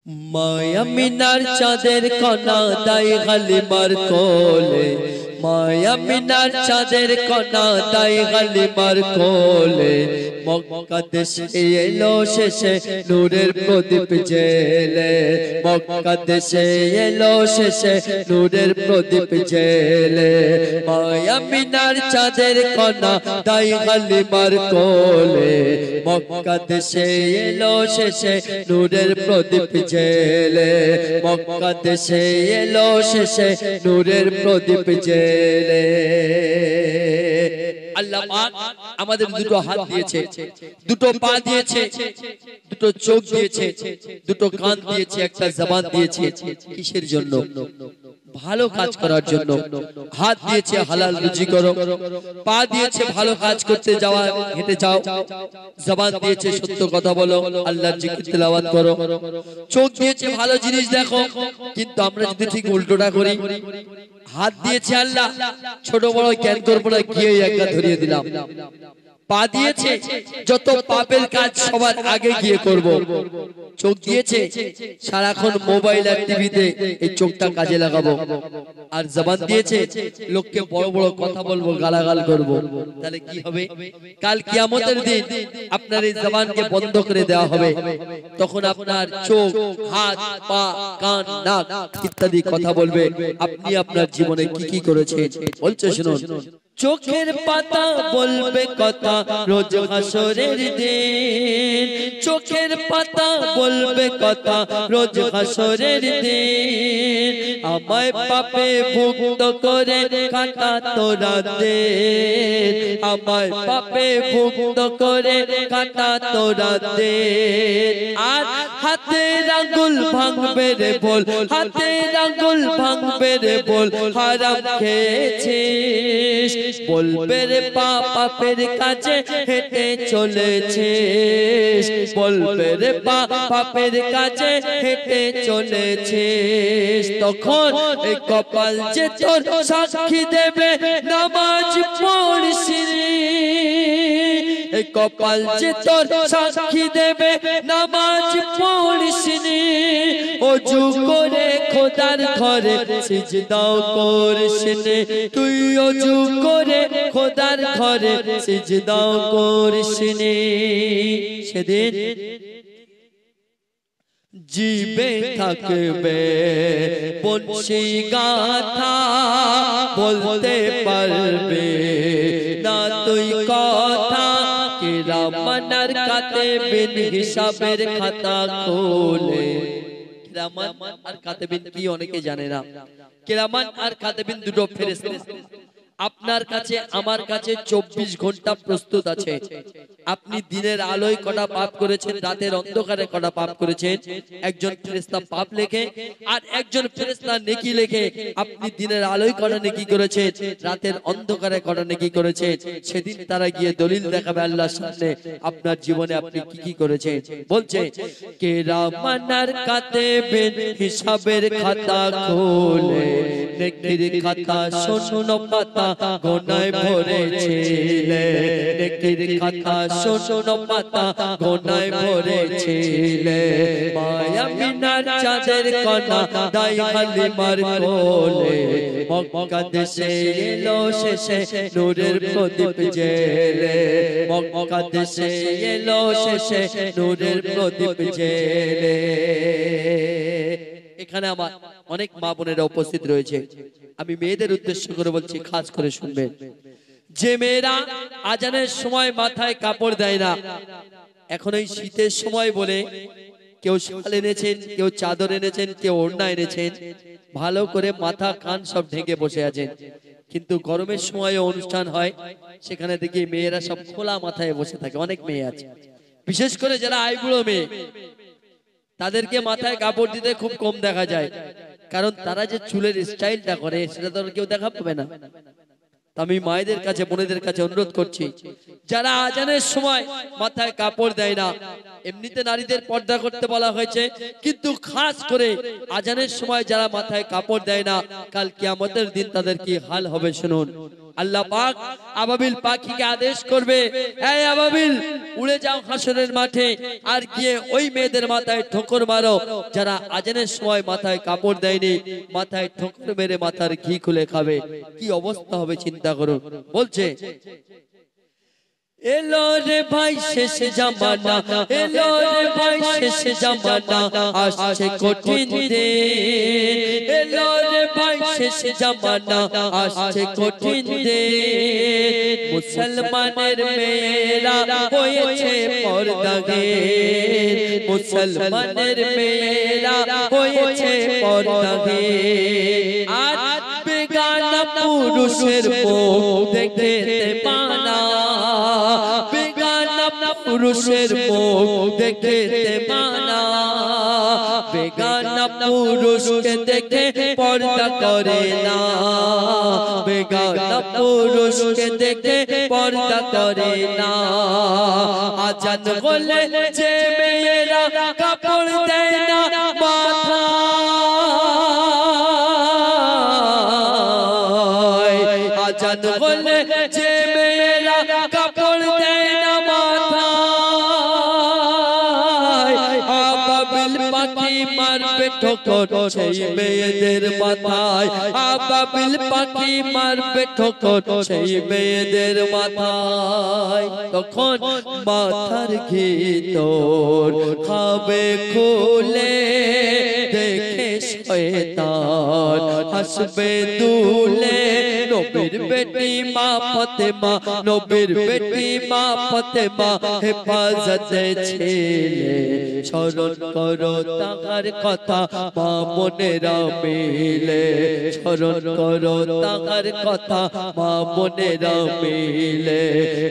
माया मिनार चाँदेर कणा दाई हालिमार कोले माया मिनार चाँदेर कणा दाई हालिमार कोले मक्का देशे एलो शेषे नूरेर प्रदीप जेले मक्का देशे एलो शेषे नूरेर प्रदीप जेले माया मिनार चाँदेर कणा दाई हालिमार कोले मक्का देशे एलो शेषे नूरेर प्रदीप जेले मक्का देशे एलो शेषे नूरेर प्रदीप जेले আল্লাহ পাক আমাদের দুটো হাত দিয়েছে, দুটো পা দিয়েছে, দুটো চোখ দিয়েছে, দুটো কান দিয়েছে, একটা জবান দিয়েছে। কিসের জন্য? ভালো কাজ করার জন্য। হাত দিয়েছে হালাল রুজি করো, পা দিয়েছে ভালো কাজ করতে যাওয়া, হেঁটে যাও, জবান দিয়েছে সত্য কথা বলো, আল্লাহর জিকির তেলাওয়াত করো, চোখ দিয়েছে ভালো জিনিস দেখো। কিন্তু আমরা যদি ঠিক উল্টোটা করি, হাত দিয়েছে আল্লাহ, ছোট বড় জ্ঞান করবো না, গিয়ে একটা ধরিয়ে দিলাম। পা দিয়েছে যত পাপের কাজ সবার আগে গিয়ে করব। চোখ দিয়েছে সারাক্ষণ মোবাইল আর টিভিতে এই চোখটা কাজে লাগাবো। আর জবান দিয়েছে লোককে বড় বড় কথা বলবো, গালাগাল করব। তাহলে কি হবে? কাল কিয়ামতের দিন আপনার এই জবানকে বন্ধ করে দেওয়া হবে। তখন আপনার চোখ, হাত, পা, কান, নাক ইত্যাদি কথা বলবে আপনি আপনার জীবনে কি কি করেছেন। বলছে শুনুন, চোখের পাতা বলবে কথা রোজ হাসরের দিন, চোখের পাতা বলবে কথা রোজ হাসরের দিন। আমায় পাপে মুক্ত করে কাটা তোরা দে, আমায় পাপে মুক্ত করে কাটা তোরা দে। আর হাতের আঙ্গুল ভাঙবে রে বল, হাতের আঙ্গুল ভাঙবে রে বল হারাম খেয়েছিস। বলবে রে পাপের কাছে হেঁটে চলেছিস, বলবে রে পাপের কাছে হেঁটে চলেছিস। তখন এই কপাল যে তোর সাক্ষী দেবে নামাজ পড়িস রে, এই কপাল যে তোর সাক্ষী দেবে নামাজ পড়িস রে। ওযু করে খোদার ঘরে সিজদাও করিস রে, তুই ওযু করে খোদার ঘরে সিজদাও করিস রে। সেদিন জিবে থাকবে বংশী গাথা, বলতে পারবে না তুই কথা। কিরামান আর কাতিবিন হিসাবের খাতা খোলে। কিরামান আর কাতিবিন কি অনেকে জানে না। কিরামান আর কাতিবিন দুটো ফেরেশতা আপনার কাছে আমার কাছে 24 ঘন্টা প্রস্তুত আছে। আপনি দিনের আলোয় কটা পাপ করেছেন, রাতের অন্ধকারে কটা পাপ করেছেন, একজন ফেরেশতা পাপ লেখে আর একজন ফেরেশতা নেকি লেখে। আপনি দিনের আলোয় কটা নেকি করেছেন, রাতের অন্ধকারে কটা নেকি করেছেন। সেদিন তারা গিয়ে দলিল দেখাবে আল্লাহর সামনে আপনার জীবনে আপনি কি কি করেছেন। বলছে কিরামান আর কাতিবিন হিসাবের খাতা খোলে, নেকির খাতা শোনো পাতা গোনায় ভরেছিলে, নেকির খাতা শোনো পাতা গোনায় ভরেছিলে। মায়া মিনার চাঁদের কণা দাই হালিমার কোলে, মক্কা দেশে এলো শেষে নূরের প্রদীপ জেলে, মক্কা দেশে এলো শেষে নূরের প্রদীপ জেলে। এখানে আমার অনেক মা বোনেরা উপস্থিত রয়েছে, আমি মেয়েদের উদ্দেশ্য করে বলছি, খাস করে শুনবেন। যে মেয়েরা আজানের সময় মাথায় কাপড় দেয় না, এখন এই শীতের সময় বলে কেউ শাল এনেছেন, কেউ চাদর এনেছেন, কেউ ওড়না এনেছেন, ভালো করে মাথা কান সব ঢেকে বসে আছেন। কিন্তু গরমের সময় অনুষ্ঠান হয়, সেখানে দেখি মেয়েরা সব খোলা মাথায় বসে থাকে। অনেক মেয়ে আছে, বিশেষ করে যারা আইবুড়ো মেয়ে, তাদেরকে মাথায় কাপড় দিতে খুব কম দেখা যায়, কারণ তারা যে চুলের স্টাইলটা করে সেটা তো কেউ দেখা পাবে না। আমি মায়েদের কাছে, বোনেদের কাছে অনুরোধ করছি, যারা আজানের সময় মাথায় কাপড় দেয় না, এমনিতে নারীদের পর্দা করতে বলা হয়েছে, কিন্তু খাস করে আজানের সময় যারা মাথায় কাপড় দেয় না, কাল কিয়ামতের দিন তাদের কি হাল হবে শুনুন। আল্লাহ পাক আবাবিল পাখিকে আদেশ করবে, এই আবাবিল উড়ে যাও হাসরের মাঠে, আর গিয়ে ওই মেয়েদের মাথায় ঠোকর মারো যারা আজানের সময় মাথায় কাপড় দেয়নি, মাথায় ঠোকর মেরে মাথার ঘি খুলে খাবে। কি অবস্থা হবে চিন্তা করুন। বলছে এলো রে ভাই শেষ জামানা, এলো রে ভাই শেষ জামানা, আসছে কঠিন দিন। এলো রে ভাই শেষ জামানা, আসছে কঠিন দিন। মুসলমানের মেয়েরা হয়েছে পর্দাগীর, মুসলমানের মেয়েরা হয়েছে পর্দাগীর। আর বেগানা পুরুষের মুখ দেখতে মানা, বেগানা পুরুষের মুখ দেখতে মানা। বেগানা পুরুষকে দেখে পর্দা করে না, বেগানা পুরুষকে দেখে পর্দা করে না। আজান হলে যে মেয়েরা কাপড় দেয় না মাথায়, আজান হলে যে মেয়েরা কাপড় দেয় না মাথায়, আবাবিল পাখি মারবে ঠোকর সেই মেয়েদের মাথায়, আবাবিল পাখি মারবে ঠোকর সেই মেয়েদের মাথায়। তখন মাথার ঘি তোর খাবে খুলে, দেখে শয়তান হাসবে দুলে। নবীর বেটি মা ফাতেমা, নবীর বেটি মা ফাতেমা হেফাজতে ছিলে। স্মরণ করো তাহার কথা মা বোনেরা মিলে, স্মরণ করো তাহার কথা মা বোনেরা মিলে।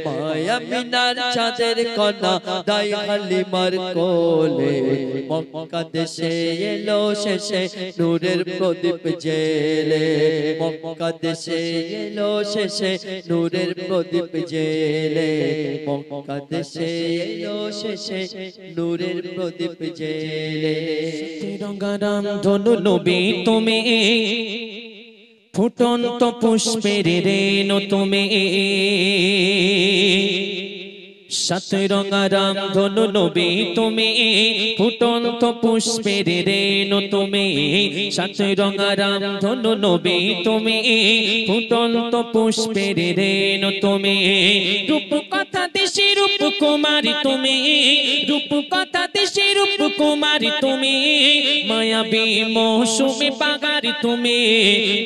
মায়া মিনার চাঁদের কণা দাই হালিমার কোলে, মক্কা দেশে এলো শেষে নূরের প্রদীপ জেলে। মক্কা দেশে এলো শেষে নূরের প্রদীপ জেলে, মক্কা দেশে এলো শেষে নূরের প্রদীপ জেলে। তিরঙ্গারাম ধনু নবী তুমি, ফুটন্ত পুষ্পের রেণু তুমি। সতরঙ্গারাম ধনু নবী তুমি, ফুটন্ত পুষ্পের রেণু তুমি। সতরঙ্গারাম ধনু নবী তুমি, ফুটন্ত পুষ্পের রেণু তুমি। রূপ কথা দেশে রূপ কুমারী তুমি, রূপ কথা দেশে রূপ কুমারী তুমি। মায়াবী মৌসুমে বাগারি তুমি,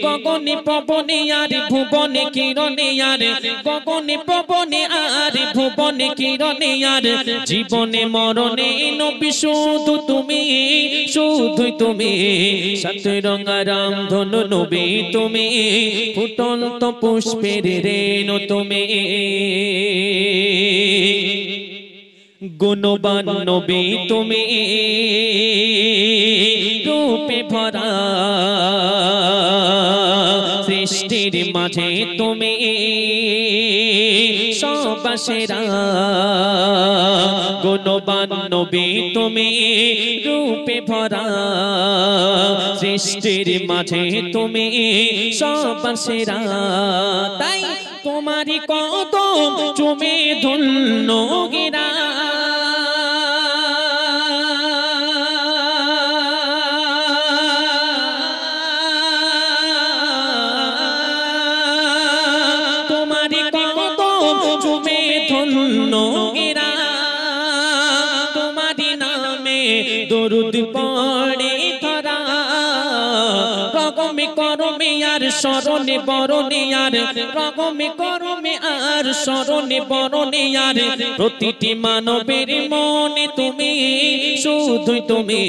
গগনে পবনে আর ভুবনে কিরণে আর, গগনে পবনে আর ভুবনে কিরণে আর। জীবনে মরণে নবী শুধু তুমি, শুধুই তুমি। সতরঙ্গারাম ধনু নবী তুমি, ফুটন্ত পুষ্পের রেণু তুমি। গুণবান নবী তুমি, রূপে ভরা সৃষ্টির মাঝে তুমি সবার সেরা। গুণবান নবী তুমি, রূপে ভরা সৃষ্টির মাঝে তুমি সবার সেরা। তাই তোমারই কদম চুমে ধন্য গিরা, তোমারই কদম চুমে ধন্য গিরা। তোমারই নামে দরুদ পড়ে ধরা, রগমে করমে আর স্মরণে বরণে আর, রগমে করমে আর স্মরণে বরণে আর। প্রতিটি মানবের মনে তুমি, শুধুই তুমি।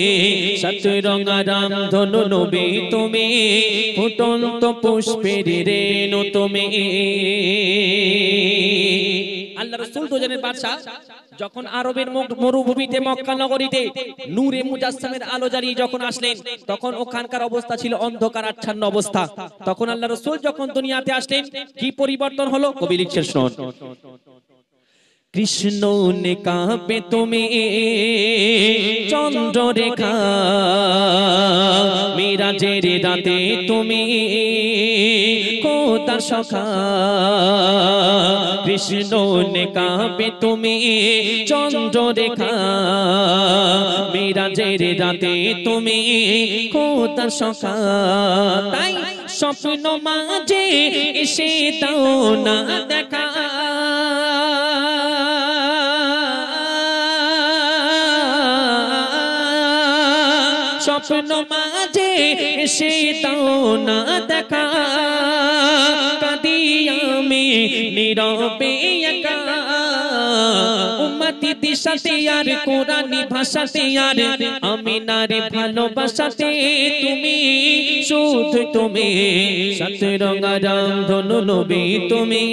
সতরঙ্গারাম ধনু নবী তুমি, ফুটন্ত পুষ্পের রেণু তুমি। আল্লাহ রাসূল তো জানেন বাদশা, যখন আরবের মরুভূমিতে মক্কা নগরীতে নূরে মুজাসসামের আলো জ্বালিয়ে যখন আসলেন, তখন ওখানকার অবস্থা ছিল অন্ধকার আচ্ছন্ন অবস্থা। তখন আল্লাহ রাসূল যখন দুনিয়াতে আসলেন, কি পরিবর্তন হলো কবি লিখছেন শুনুন। কৃষ্ণ নে কাঁপে তুমি চন্দ্ররেখা, মিরাজের রাতে তুমি খোদা সখা কৃষ্ণ নেকাবে তুমি চন্দ্ররেখা মিরাজের রাতে তুমি খোদা সখা তাই স্বপ্ন মাঝে এসে দাও না দেখা স্বপ্ন মাঝে এসে দাও না দেখা কাঁদি আমি নীরবে একা উম্মতি দিশাতে আর কোরআনি ভাষাতে আর আমিনার ভালোবাসাতে তুমি শুধু তুমি সাত রঙা রামধনু নবী তুমি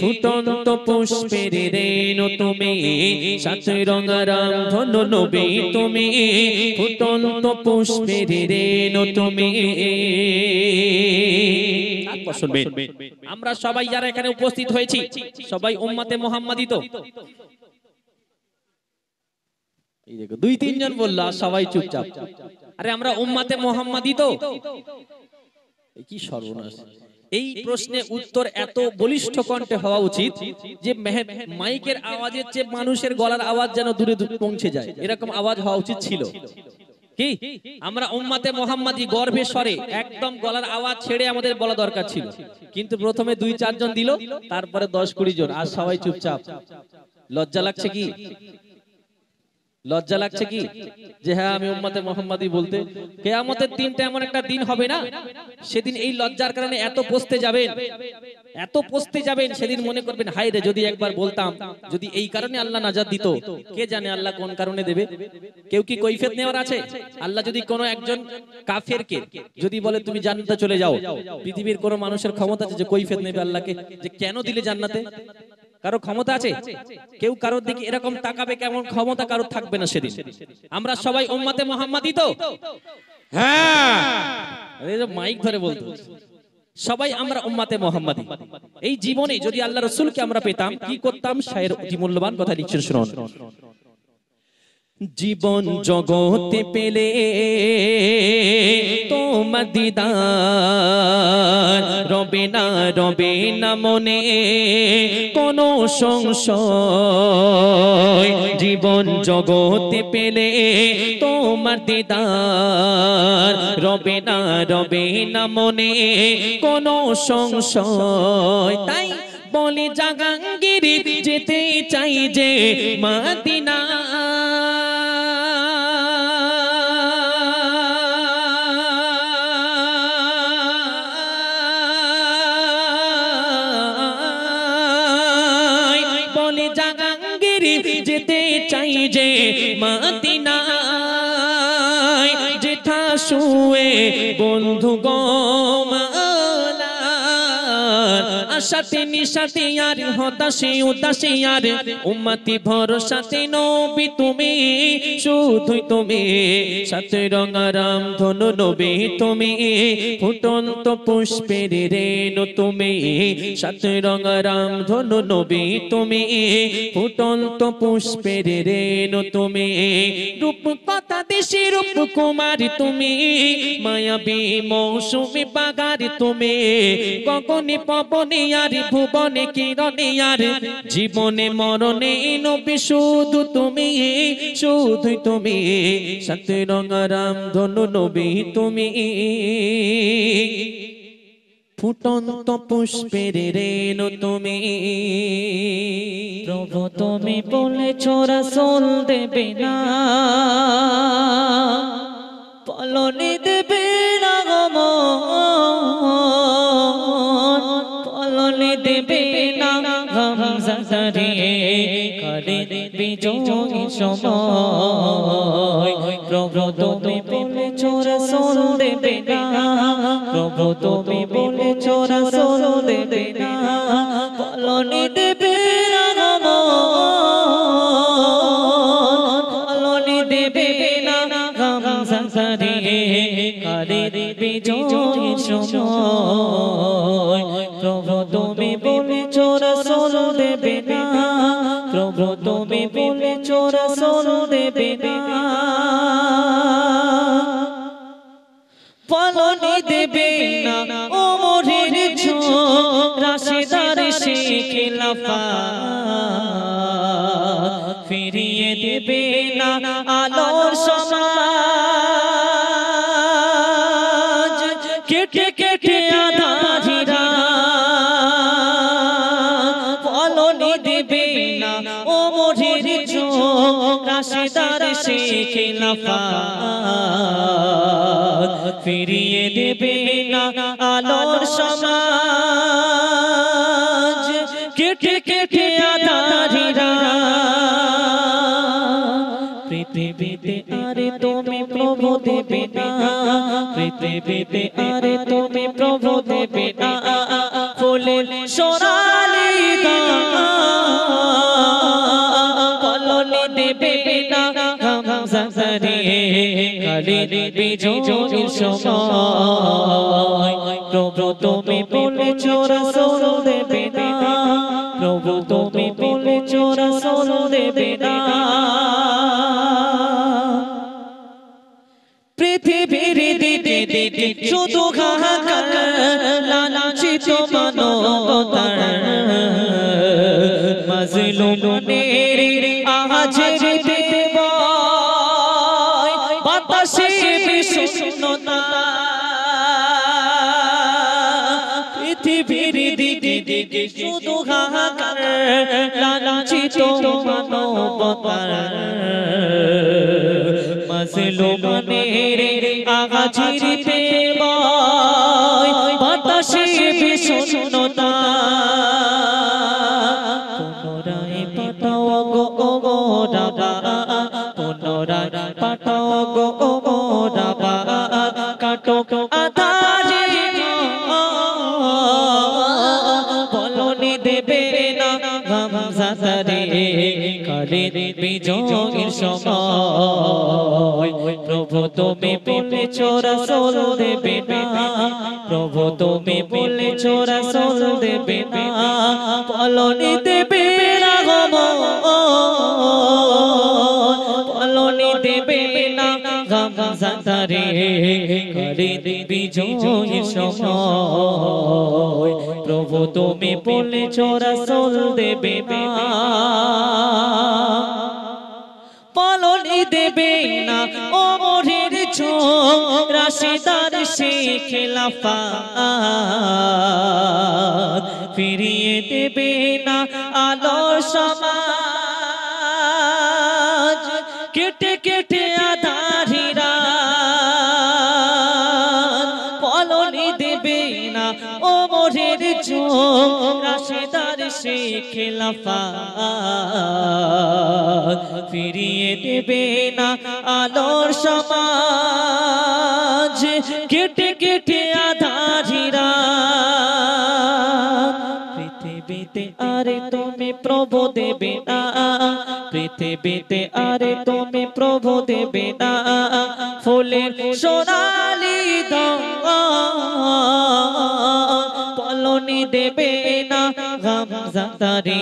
ফুটন্ত পুষ্পের রেণু তুমি সাত রঙা রামধনু নবী তুমি ফুটন্ত পুষ্পের রেণু তুমি আমরা সবাই যারা এখানে উপস্থিত হয়েছি সবাই উম্মতে মুহাম্মাদি তো এই দেখো দুই তিনজন বলল আর সবাই চুপচাপ আরে আমরা উম্মতে মুহাম্মাদি তো কি সর্বনাশ এই প্রশ্নে উত্তর এত বলিষ্ঠ কণ্ঠে হওয়া উচিত যে মাইকের আওয়াজের চেয়ে মানুষের গলার আওয়াজ যেন দূরে দূরে পৌঁছে যায় এরকম আওয়াজ হওয়া উচিত ছিল কি আমরা উম্মতে মুহাম্মাদি গর্ভে স্বরে একদম গলার আওয়াজ ছেড়ে আমাদের বলা দরকার ছিল কিন্তু প্রথমে 2-4 জন দিল তারপরে 10-20 জন আর সবাই চুপচাপ লজ্জা লাগছে কি লজ্জা লাগছে কি যে হ্যাঁ আমি উম্মতে মুহাম্মাদি বলতে কিয়ামতের দিনটা এমন একটা দিন হবে না সেদিন এই লজ্জার কারণে এত পস্তে যাবেন সেদিন মনে করবেন হায় রে যদি একবার বলতাম যদি এই কারণে আল্লাহ নাজাত দিত কে জানে আল্লাহ কোন কারণে দেবে কেউ কি কৈফিয়ত নেওয়ার আছে আল্লাহ যদি কোনো একজন কাফেরকে যদি বলে তুমি জান্নাতে চলে যাও পৃথিবীর কোনো মানুষের ক্ষমতা আছে যে কৈফিয়ত নেবে আল্লাহকে যে কেন দিলে জান্নাতে কারো ক্ষমতা আছে কেউ কারোর দিকে এরকম তাকাবে কেমন ক্ষমতা কারোর থাকবে না সেদিন আমরা সবাই উম্মতে মুহাম্মাদি তো হ্যাঁ এই যে মাইক ধরে বলতো সবাই আমরা উম্মতে মুহাম্মাদি এই জীবনে যদি আল্লাহ রাসূলকে আমরা পেতাম কি করতাম শায়ের অতি মূল্যবান কথা লিখছেন শুনুন জীবন জগতে পেলে তোমার দিদার রবে না মনে কোনো সংশয় জীবন জগতে পেলে তোমার দিদার রবে না মনে কোনো সংশয় তাই বলে জাহাঙ্গীর যেতে চাই যে মদিনা বলে জাহাঙ্গীর যেতে চাই যে মদিনা যেথা শুয়ে বন্ধু গো আশাতে নিশাতে আর হতাশে উদাসে আর উম্মতি ভরসাতে নবী তুমি শুধুই তুমি সাত রঙা রামধনু নবী তুমি ফুটন্ত পুষ্পের রেণু তুমি সাত রঙা রামধনু নবী তুমি ফুটন্ত পুষ্পের রেণু তুমি রূপ কথা দেশে রূপ কুমারী তুমি মায়াবী মৌসুমী বাগার তুমি গগনে পবনে আর ভুবনে কিরণে আর জীবনে মরণে নবী শুধু তুমি শুধুই তুমি সাত রঙা রামধনু নবী তুমি ফুটন্ত পুষ্পের রেণু তুমি প্রভু তুমি বলেছো রাসূল দেবে না পলনে দেবে না পলনে দেবে না গামজারে করে বিজয়ী সময় প্রভু তুমি বলেছো রাসূল দেবে না প্রভু তুমি বলেছো রাসূল দেবে না পলনে দেবে না পলনে দেবে না গামজারে করে বিজয়ী সময় প্রভু তুমি বলেছো রাসূল দেবে না প্রভু তুমি বলেছো রাসূল দেবে না পলনে দেবে না ওমরের ঝড় খিলাফত ফিরিয়ে দেবে না আলোর সমাজ কেটে কেটে আধারিরা ফলনি দেবে না ওমরের চোখ রাশিদার সে খিলাফত ফিরিয়ে দেবে না আলোর সমাজ কেটে কেটে আধারিরা পৃথিবীতে আরে তুমি প্রভু দেবে না পৃথিবীতে আরে তুমি প্রভু দেবে না ফুলে সোনালি ফলনি দেবে না গামজারে কালি বিজয়ের সময় প্রভু তুমি বলেছো রাসূল দেবে না প্রভু তুমি বলেছো রাসূল দেবে না পৃথিবীর দিকে দিকে শুধু হাহাকার লালাচিত মানবতার মাজলুমের আহাজের দেব বাতাসে বিশুদ্ধতা পৃথিবীর দিকে দিকে শুধু হাহাকার লালাচিত মানবতার মাজলুমের আগাছির দেব বাতাসে বিশুদ্ধতা পুনরায় পাঠাও গো রাবা পুনরায় পাঠাও গো রাবা কাটো আধারে ফলনি দেবে না গামজারে কালে বিজয়ের সময় প্রভু তুমি বলেছো রাসূল দেবে না প্রভু তুমি বলেছো রাসূল দেবে না ফলনি দেবে না ফলনি দেবে না গামজারে কালে বিজয়ের সময় প্রভু তুমি বলেছো রাসূল দেবে না ফলনি দেবে না ওমরের চোখ রাশিদার সে খিলাফত ফিরিয়ে দেবে না আলোর সমাজ কেটে কেটে আধারিরা ফলনি দেবে না ওমরের চোখ রাশিদার সে খিলাফত ফিরিয়ে দেবে না আলোর সমাজ কেটে কেটে আধারিরা পৃথিবীতে আরে তুমি প্রভু দেবে না পৃথিবীতে আরে তুমি প্রভু দেবে না ফুলের সোনালি ফলনি দেবে না গামজারে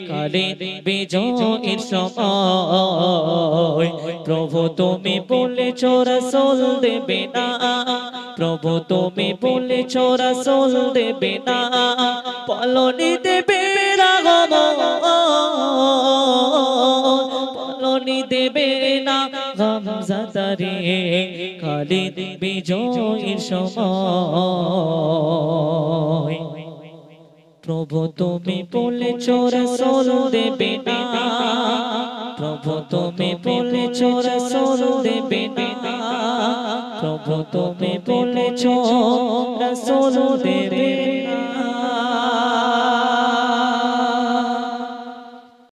কালে বিজয়ের সময় প্রভু তুমি বলেছো রাসূল দেবে না প্রভু তুমি বলেছো রাসূল দেবে না ফলনি দেবে না ফলনি দেবে না গামজারে কালে বিজয়ের সময় প্রভু তুমি বলেছো রাসূল দেবে না প্রভু তুমি বলেছো রাসূল দেবে না প্রভু তুমি বলেছো রাসূল দেবে